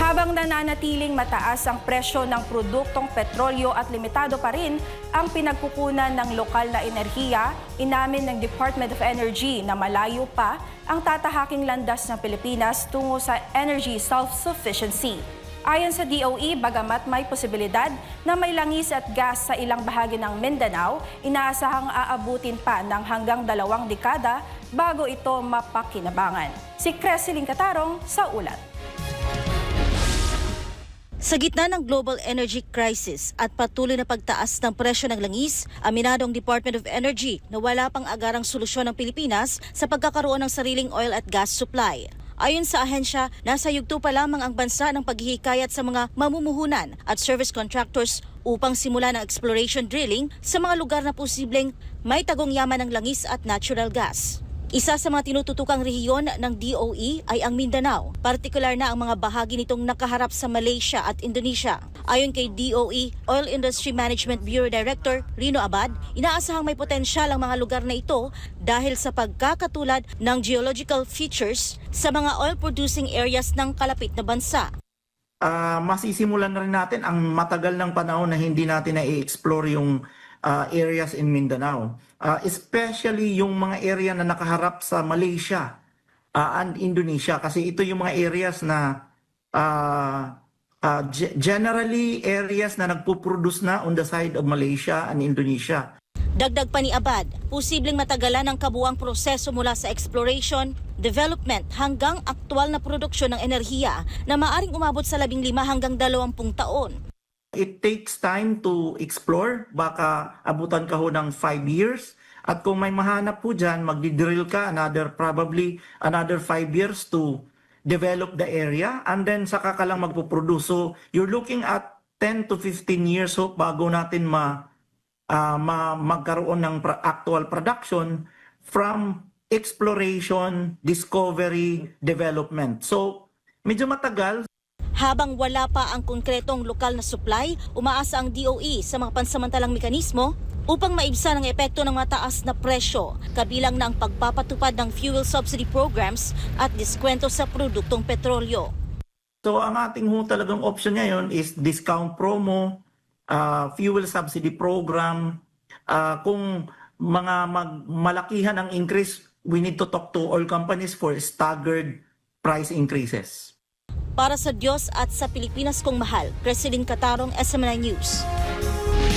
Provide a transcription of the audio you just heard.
Habang nananatiling mataas ang presyo ng produktong petrolyo at limitado pa rin ang pinagkukunan ng lokal na enerhiya, inamin ng Department of Energy na malayo pa ang tatahaking landas ng Pilipinas tungo sa energy self-sufficiency. Ayon sa DOE, bagamat may posibilidad na may langis at gas sa ilang bahagi ng Mindanao, inaasahang aabutin pa ng hanggang 2 dekada bago ito mapakinabangan. Si Creseline Catarong sa ulat. Sa gitna ng global energy crisis at patuloy na pagtaas ng presyo ng langis, aminado ang Department of Energy na wala pang agarang solusyon ng Pilipinas sa pagkakaroon ng sariling oil at gas supply. Ayon sa ahensya, nasa yugto pa lamang ang bansa ng paghihikayat sa mga mamumuhunan at service contractors upang simulan ang exploration drilling sa mga lugar na posibleng may tagong yaman ng langis at natural gas. Isa sa mga tinututukang rehiyon ng DOE ay ang Mindanao, partikular na ang mga bahagi nitong nakaharap sa Malaysia at Indonesia. Ayon kay DOE Oil Industry Management Bureau Director Rino Abad, inaasahang may potensyal ang mga lugar na ito dahil sa pagkakatulad ng geological features sa mga oil-producing areas ng kalapit na bansa. Masisimulan na rin natin ang matagal ng panahon na hindi natin na-i-explore yung areas in Mindanao. Especially yung mga area na nakaharap sa Malaysia and Indonesia kasi ito yung mga areas na generally areas na nagpo-produce na on the side of Malaysia and Indonesia. Dagdag pa ni Abad, posibleng matagalan ang kabuang proseso mula sa exploration, development hanggang aktwal na produksyon ng enerhiya na maaring umabot sa 15 hanggang 20 taon. It takes time to explore, baka abutan ka ho ng 5 years. At kung may mahanap po dyan, magdi-drill ka probably another 5 years to develop the area. And then saka ka lang magpuproduce. So you're looking at 10 to 15 years ho bago natin magkaroon ng actual production from exploration, discovery, development. So medyo matagal. Habang wala pa ang konkretong lokal na supply, umaasa ang DOE sa mga pansamantalang mekanismo upang maibsan ang epekto ng mataas na presyo, kabilang na ang pagpapatupad ng fuel subsidy programs at diskwento sa produktong petrolyo. So ang ating talagang option ngayon is discount promo, fuel subsidy program. Kung malakihan ang increase, we need to talk to oil companies for staggered price increases. Para sa Diyos at sa Pilipinas kong mahal, Creseline Catarong, SMNI News.